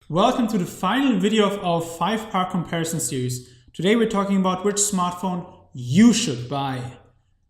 Welcome to the final video of our 5-part comparison series. Today we're talking about which smartphone you should buy.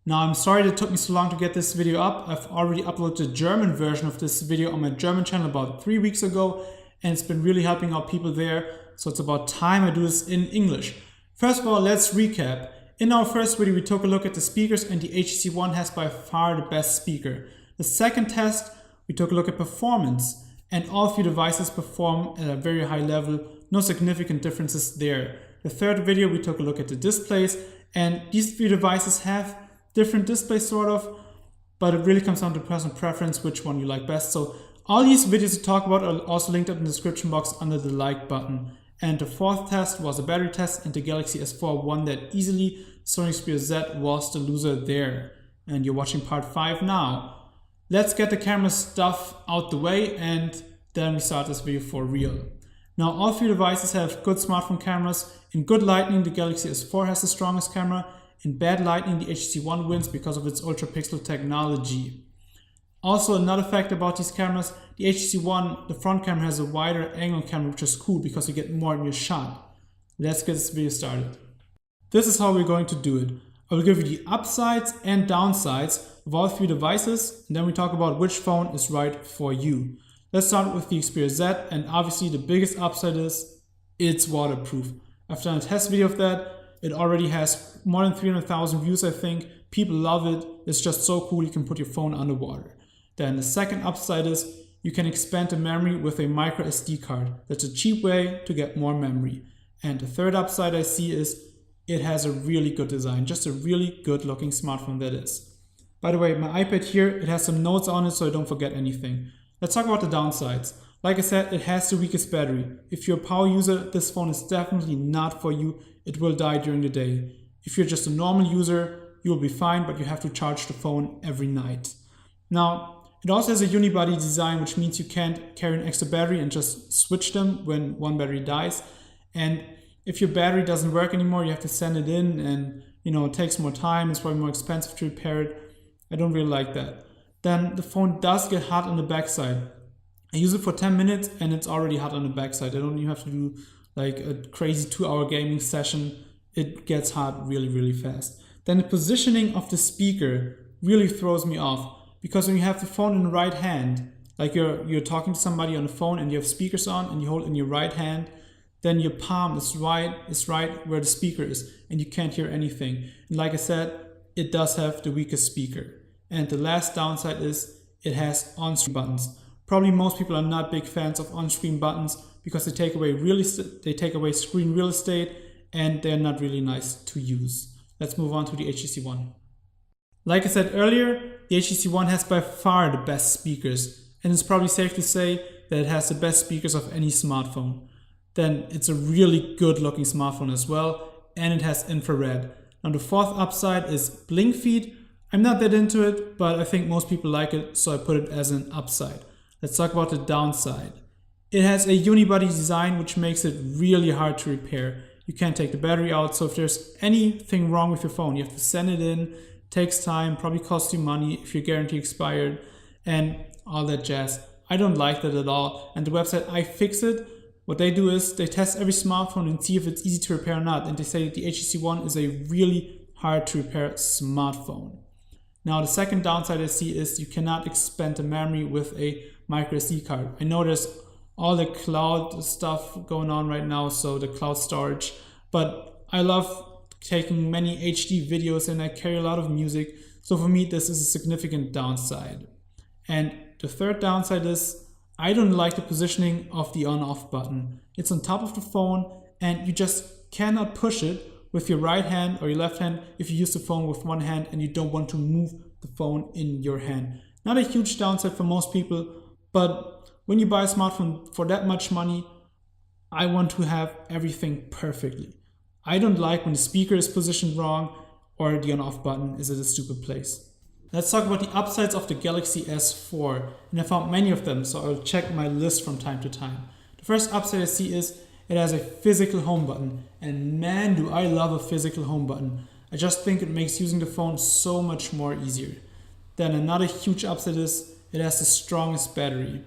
Now I'm sorry that it took me so long to get this video up. I've already uploaded the German version of this video on my German channel about 3 weeks ago, and it's been really helping out people there, so it's about time I do this in English. First of all, let's recap. In our first video we took a look at the speakers, and the HTC One has by far the best speaker. The second test, we took a look at performance, and all 3 devices perform at a very high level, no significant differences there. The third video we took a look at the displays, and these 3 devices have different displays sort of, but it really comes down to personal preference which one you like best. So all these videos to talk about are also linked up in the description box under the like button. And the fourth test was a battery test, and the Galaxy S4 won that easily. Sony Xperia Z was the loser there. And you're watching part 5 now. Let's get the camera stuff out the way and then we start this video for real. Now all 3 devices have good smartphone cameras. In good lighting, the Galaxy S4 has the strongest camera. In bad lighting, the HTC One wins because of its ultra pixel technology. Also, another fact about these cameras, the HTC One, the front camera has a wider angle camera, which is cool because you get more in your shot. Let's get this video started. This is how we're going to do it. I will give you the upsides and downsides of all 3 devices, and then we talk about which phone is right for you. Let's start with the Xperia Z, and obviously the biggest upside is it's waterproof. I've done a test video of that. It already has more than 300,000 views, I think. People love it. It's just so cool you can put your phone underwater. Then the second upside is you can expand the memory with a micro SD card. That's a cheap way to get more memory. And the third upside I see is it has a really good design, just a really good looking smartphone that is. By the way, my iPad here, it has some notes on it so I don't forget anything. Let's talk about the downsides. Like I said, it has the weakest battery. If you're a power user, this phone is definitely not for you. It will die during the day. If you're just a normal user, you will be fine, but you have to charge the phone every night. Now, it also has a unibody design, which means you can't carry an extra battery and just switch them when one battery dies. And if your battery doesn't work anymore, you have to send it in, and it takes more time. It's probably more expensive to repair it. I don't really like that. Then the phone does get hot on the backside. I use it for 10 minutes and it's already hot on the backside. I don't even have to do like a crazy 2-hour gaming session. It gets hot really, really fast. Then the positioning of the speaker really throws me off, because when you have the phone in the right hand, like you're talking to somebody on the phone and you have speakers on and you hold it in your right hand, then your palm is right where the speaker is and you can't hear anything. And like I said, it does have the weakest speaker. And the last downside is it has on-screen buttons. Probably most people are not big fans of on-screen buttons because they take away screen real estate, and they're not really nice to use. Let's move on to the HTC One. Like I said earlier, the HTC One has by far the best speakers, and it's probably safe to say that it has the best speakers of any smartphone. Then it's a really good looking smartphone as well, and it has infrared. Now the fourth upside is blink feed. I'm not that into it, but I think most people like it, so I put it as an upside. Let's talk about the downside. It has a unibody design, which makes it really hard to repair. You can't take the battery out, so if there's anything wrong with your phone, you have to send it in. It takes time, probably costs you money if your guarantee expired, and all that jazz. I don't like that at all. And the website iFixit, what they do is they test every smartphone and see if it's easy to repair or not. And they say that the HTC One is a really hard to repair smartphone. Now the second downside I see is you cannot expand the memory with a micro SD card. I know there's all the cloud stuff going on right now, so the cloud storage, but I love taking many HD videos and I carry a lot of music, so for me this is a significant downside. And the third downside is I don't like the positioning of the on-off button. It's on top of the phone and you just cannot push it with your right hand or your left hand if you use the phone with one hand and you don't want to move the phone in your hand. Not a huge downside for most people, but when you buy a smartphone for that much money, I want to have everything perfectly. I don't like when the speaker is positioned wrong or the on-off button is at a stupid place. Let's talk about the upsides of the Galaxy S4, and I found many of them, so I'll check my list from time to time. The first upside I see is it has a physical home button, and man do I love a physical home button. I just think it makes using the phone so much more easier. Then another huge upside is it has the strongest battery.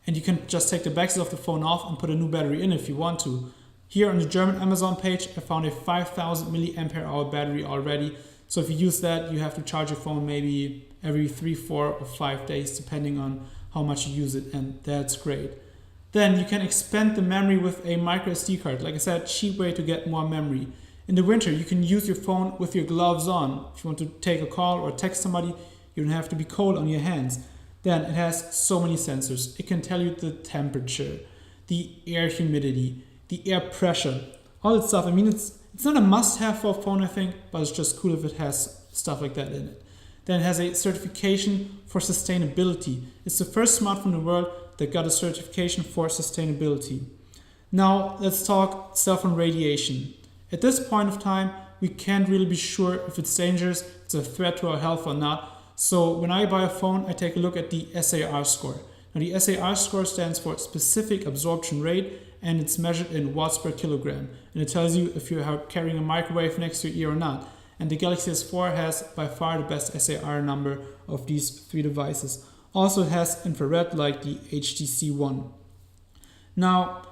and you can just take the backside of the phone off and put a new battery in if you want to. Here on the German Amazon page, I found a 5000 mAh battery already. So if you use that, you have to charge your phone maybe every 3, 4, or 5 days, depending on how much you use it, and that's great. Then you can expand the memory with a micro SD card. Like I said, cheap way to get more memory. In the winter, you can use your phone with your gloves on. If you want to take a call or text somebody, you don't have to be cold on your hands. Then it has so many sensors. It can tell you the temperature, the air humidity, the air pressure, all that stuff. I mean, it's not a must-have for a phone, I think, but it's just cool if it has stuff like that in it. Then it has a certification for sustainability. It's the first smartphone in the world that got a certification for sustainability. Now let's talk cell phone radiation. At this point of time, we can't really be sure if it's dangerous, if it's a threat to our health or not. So when I buy a phone, I take a look at the SAR score. Now the SAR score stands for specific absorption rate, and it's measured in watts per kilogram. And it tells you if you're carrying a microwave next to your ear or not. And the Galaxy S4 has by far the best SAR number of these 3 devices. Also it has infrared like the HTC One. Now,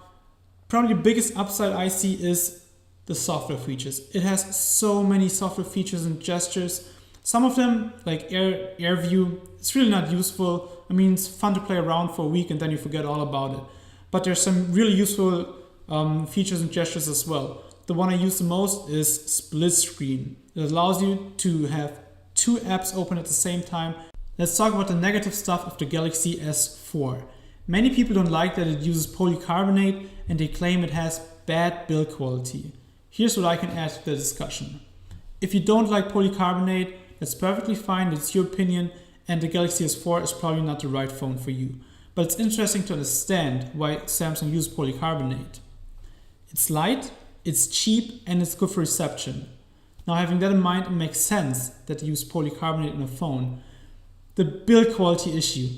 probably the biggest upside I see is the software features. It has so many software features and gestures. Some of them, like Air View, it's really not useful. I mean, it's fun to play around for a week and then you forget all about it. But there's some really useful features and gestures as well. The one I use the most is split screen. It allows you to have 2 apps open at the same time. Let's talk about the negative stuff of the Galaxy S4. Many people don't like that it uses polycarbonate and they claim it has bad build quality. Here's what I can add to the discussion. If you don't like polycarbonate, that's perfectly fine, it's your opinion, and the Galaxy S4 is probably not the right phone for you. But it's interesting to understand why Samsung uses polycarbonate. It's light, it's cheap, and it's good for reception. Now having that in mind, it makes sense that they use polycarbonate in a phone. The build quality issue.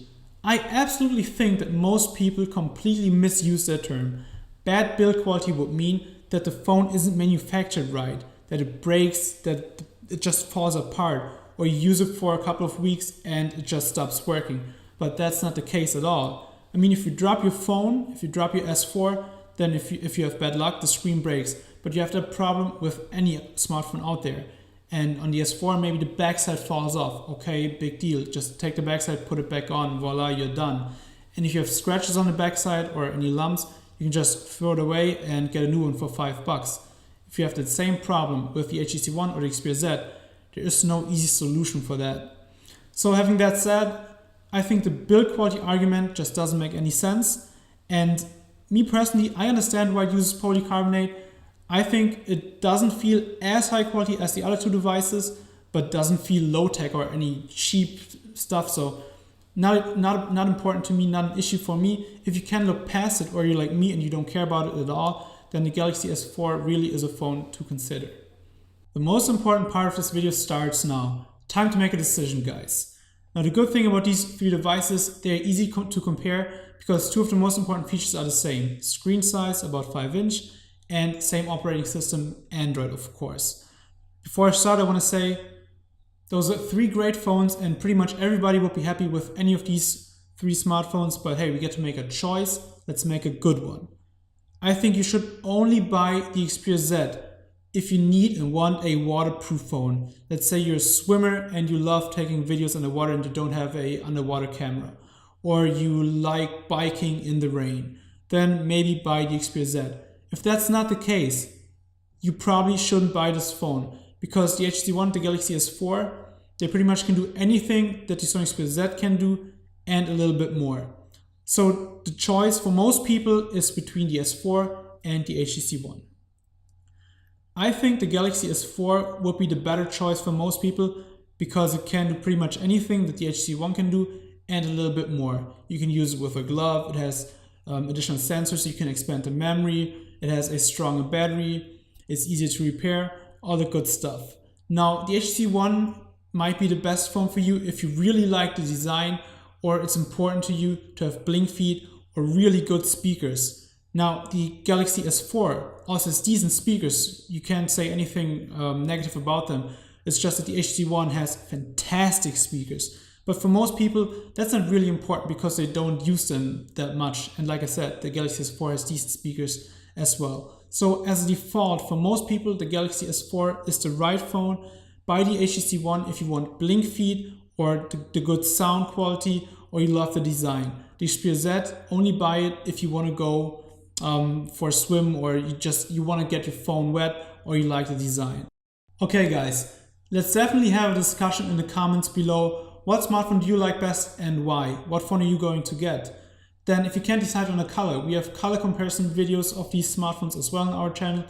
I absolutely think that most people completely misuse that term. Bad build quality would mean that the phone isn't manufactured right, that it breaks, that it just falls apart, or you use it for a couple of weeks and it just stops working. But that's not the case at all. I mean, if you drop your phone, if you drop your S4, then if you have bad luck, the screen breaks. But you have that problem with any smartphone out there. And on the S4, maybe the backside falls off. Okay, big deal. Just take the backside, put it back on, voila, you're done. And if you have scratches on the backside or any lumps, you can just throw it away and get a new one for $5. If you have the same problem with the HTC One or the Xperia Z, there is no easy solution for that. So having that said, I think the build quality argument just doesn't make any sense. And me personally, I understand why it uses polycarbonate. I think it doesn't feel as high quality as the other 2 devices, but doesn't feel low tech or any cheap stuff. So not important to me, not an issue for me. If you can look past it, or you're like me and you don't care about it at all, then the Galaxy S4 really is a phone to consider. The most important part of this video starts now. Time to make a decision, guys. Now the good thing about these 3 devices, they're easy to compare because 2 of the most important features are the same. Screen size, about 5-inch, and same operating system, Android of course. Before I start, I want to say those are 3 great phones and pretty much everybody will be happy with any of these 3 smartphones, but hey, we get to make a choice. Let's make a good one. I think you should only buy the Xperia Z if you need and want a waterproof phone. Let's say you're a swimmer and you love taking videos underwater and you don't have a underwater camera, or you like biking in the rain, then maybe buy the Xperia Z. If that's not the case, you probably shouldn't buy this phone because the HTC One, the Galaxy S4, they pretty much can do anything that the Sony Xperia Z can do and a little bit more. So the choice for most people is between the S4 and the HTC One. I think the Galaxy S4 would be the better choice for most people because it can do pretty much anything that the HTC One can do and a little bit more. You can use it with a glove, it has additional sensors, you can expand the memory, it has a stronger battery, it's easier to repair, all the good stuff. Now the HTC One might be the best phone for you if you really like the design or it's important to you to have blink feed or really good speakers. Now the Galaxy S4 also has decent speakers, you can't say anything negative about them. It's just that the HTC One has fantastic speakers. But for most people, that's not really important because they don't use them that much. And like I said, the Galaxy S4 has decent speakers as well. So as a default, for most people, the Galaxy S4 is the right phone. Buy the HTC One if you want blink feed or the good sound quality, or you love the design. The Xperia Z, only buy it if you want to go for a swim, or you want to get your phone wet, or you like the design. Okay guys, let's definitely have a discussion in the comments below. What smartphone do you like best and why? What phone are you going to get? Then if you can't decide on a color, we have color comparison videos of these smartphones as well on our channel,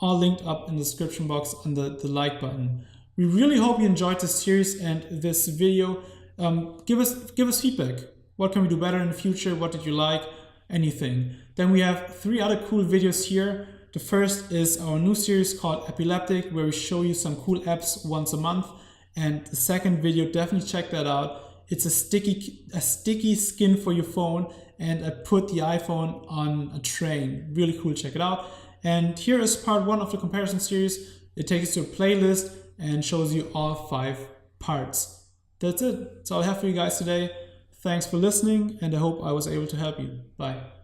all linked up in the description box under the like button. We really hope you enjoyed this series and this video. Give us feedback. What can we do better in the future? What did you like? Anything. Then we have 3 other cool videos here. The first is our new series called Epileptic, where we show you some cool apps once a month. And the second video, definitely check that out. It's a sticky skin for your phone, and I put the iPhone on a train. Really cool, check it out. And here is part 1 of the comparison series. It takes you to a playlist and shows you all 5 parts. That's it. That's all I have for you guys today. Thanks for listening, and I hope I was able to help you. Bye.